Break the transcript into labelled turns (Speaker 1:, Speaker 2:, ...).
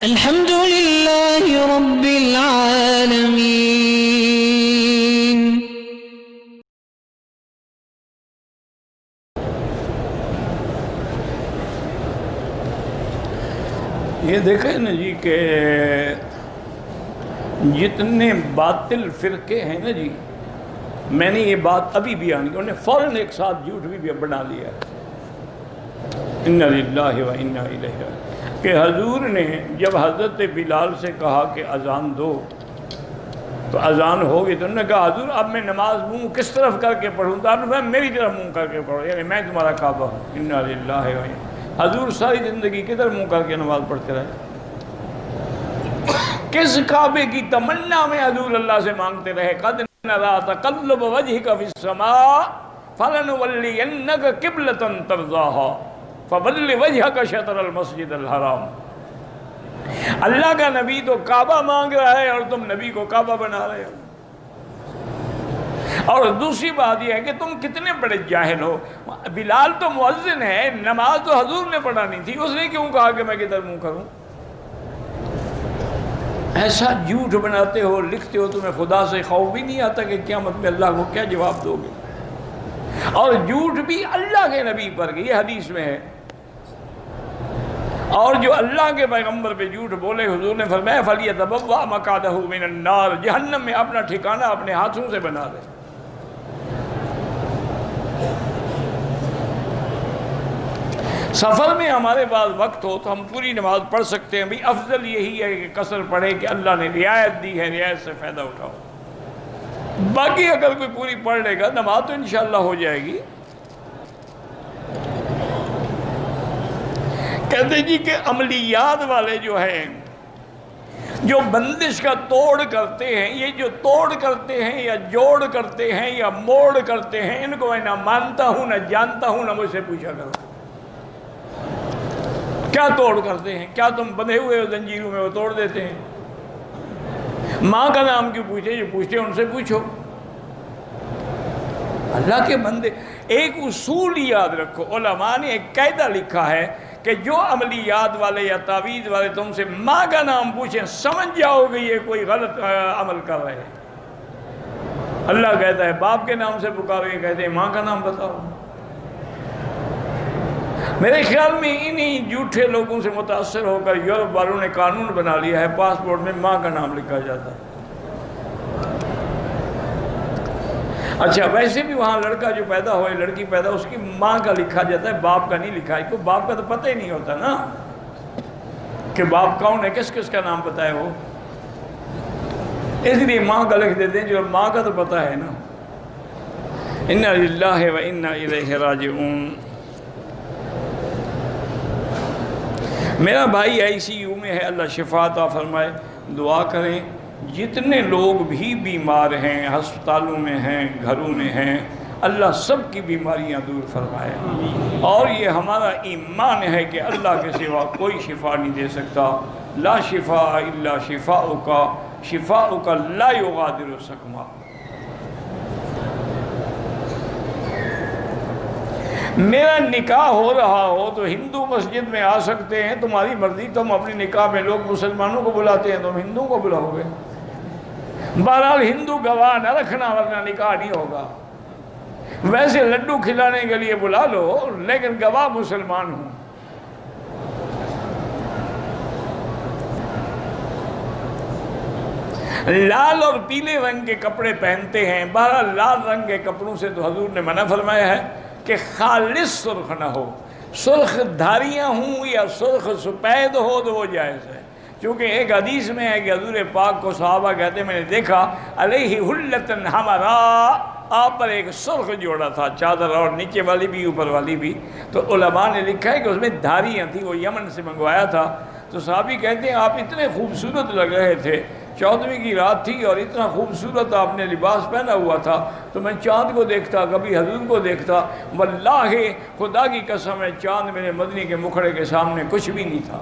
Speaker 1: الحمد لله رب العالمين.
Speaker 2: یہ دیکھیں نا جی کہ جتنے باطل فرقے ہیں نا جی، میں نے یہ بات ابھی بیان کی، انہوں نے فوراً ایک ساتھ جھوٹ بھی بنا لیا ہے۔ اِنَّ لِلَّهِ وَإِنَّا إِلَيْهِ رَاجِعُونَ کہ حضور نے جب حضرت بلال سے کہا کہ اذان دو تو اذان ہوگی، تو انہوں نے کہا حضور اب میں نماز منہ کس طرف کر کے پڑھوں؟ تو آپ نے فرمایا میری طرف منہ کر کے پڑھو، یعنی میں تمہارا کعبہ ہوں۔ اِنَّ لِلَّهِ وَإِنَّا حضور ساری زندگی کدھر منہ کر کے نماز پڑھتے رہے؟ کس کعبے کی تمنا میں حضور اللہ سے مانگتے رہے؟ قَدْ نَرَىٰ تَقَلُّبَ وَجْهِكَ فِي السَّمَاءِ فَلَنُوَلِّيَنَّكَ قِبْلَةً تَرْضَاهَا فَوَلِّ وَجْهَكَ شَطْرَ الْمَسْجِدِ الْحَرَامِ۔ اللہ کا نبی تو کعبہ مانگ رہا ہے اور تم نبی کو کعبہ بنا رہے ہو۔ اور دوسری بات یہ ہے کہ تم کتنے بڑے جاہل ہو۔ بلال تو مؤذن ہے، نماز تو حضور نے پڑھانی تھی، اس نے کیوں کہا کہ میں کدھر منہ کروں؟ ایسا جھوٹ بناتے ہو، لکھتے ہو، تمہیں خدا سے خوف بھی نہیں آتا کہ قیامت میں اللہ کو کیا جواب دو گے؟ اور جھوٹ بھی اللہ کے نبی پر، یہ حدیث میں ہے۔ اور جو اللہ کے پیغمبر پہ جھوٹ بولے، حضور نے فرمایا فَلْيَتَبَوَّأْ مَقْعَدَهُ مِنَ النَّارِ، جہنم میں اپنا ٹھکانہ اپنے ہاتھوں سے بنا دے۔ سفر میں ہمارے پاس وقت ہو تو ہم پوری نماز پڑھ سکتے ہیں، بھی افضل یہی ہے کہ قصر پڑھے کہ اللہ نے رعایت دی ہے، رعایت سے فائدہ اٹھاؤ۔ باقی اگر کوئی پوری پڑھ لے گا نماز تو انشاءاللہ ہو جائے گی۔ کہتے جی کہ عملیات والے جو ہیں، جو بندش کا توڑ کرتے ہیں، یہ جو توڑ کرتے ہیں یا جوڑ کرتے ہیں یا موڑ کرتے ہیں، ان کو میں نہ مانتا ہوں نہ جانتا ہوں، نہ مجھ سے پوچھا کرو کیا توڑ کرتے ہیں؟ کیا تم بندھے ہوئے ہو زنجیروں میں وہ توڑ دیتے ہیں؟ ماں کا نام کیوں پوچھے؟ جو پوچھتے ہیں ان سے پوچھو۔ اللہ کے بندے، ایک اصول یاد رکھو، علماء نے ایک قاعدہ لکھا ہے کہ جو عملیات والے یا تعویذ والے تم سے ماں کا نام پوچھیں، سمجھ جاؤ گے یہ کوئی غلط عمل کر رہے ہیں۔ اللہ کہتا ہے باپ کے نام سے پکارو، یہ کہتے ہیں ماں کا نام بتاؤ۔ میرے خیال میں انہی جھوٹے لوگوں سے متاثر ہو کر یورپ والوں نے قانون بنا لیا ہے، پاسپورٹ میں ماں کا نام لکھا جاتا ہے۔ اچھا ویسے بھی وہاں لڑکا جو پیدا ہوئے، لڑکی پیدا اس کی ماں کا لکھا جاتا ہے، باپ کا نہیں لکھا ہے، کیوں؟ باپ کا تو پتہ ہی نہیں ہوتا نا کہ باپ کون ہے، کس کس کا نام پتہ ہے وہ، اس لیے ماں کا لکھ دیتے ہیں، جو ماں کا تو پتہ ہے نا۔ اِنَّ لِلَّهِ وَإِنَّا إِلَيْهِ رَاجِعُونَ۔ میرا بھائی آئی سی یو میں ہے، اللہ شفا عطا فرمائے، دعا کریں۔ جتنے لوگ بھی بیمار ہیں، ہسپتالوں میں ہیں، گھروں میں ہیں، اللہ سب کی بیماریاں دور فرمائے۔ اور یہ ہمارا ایمان ہے کہ اللہ کے سوا کوئی شفا نہیں دے سکتا۔ لا شفاء الا شفاؤک، شفاؤک لا یغادر سقما۔ میرا نکاح ہو رہا ہو تو ہندو مسجد میں آ سکتے ہیں، تمہاری مرضی، تم اپنی نکاح میں لوگ مسلمانوں کو بلاتے ہیں، تم ہندوؤں کو بلاؤ گے۔ بہرحال ہندو گواہ نہ رکھنا ورنہ نکاح نہیں ہوگا۔ ویسے لڈو کھلانے کے لیے بلا لو لیکن گواہ مسلمان ہوں۔ لال اور پیلے رنگ کے کپڑے پہنتے ہیں، بہرحال لال رنگ کے کپڑوں سے تو حضور نے منع فرمایا ہے کہ خالص سرخ نہ ہو، سرخ دھاریاں ہوں یا سرخ سپید ہو تو وہ جائز ہے۔ کیونکہ ایک حدیث میں ہے کہ حضور پاک کو صحابہ کہتے ہیں میں نے دیکھا علیہ حلۃ حمرا، آپ پر ایک سرخ جوڑا تھا چادر، اور نیچے والی بھی اوپر والی بھی، تو علماء نے لکھا ہے کہ اس میں دھاریاں تھیں، وہ یمن سے منگوایا تھا۔ تو صحابی کہتے ہیں آپ اتنے خوبصورت لگ رہے تھے، 14ویں کی رات تھی اور اتنا خوبصورت آپ نے لباس پہنا ہوا تھا، تو میں چاند کو دیکھتا، کبھی حضور کو دیکھتا، واللہ خدا کی قسم ہے چاند میرے مدنی کے مکھڑے کے سامنے کچھ بھی نہیں تھا۔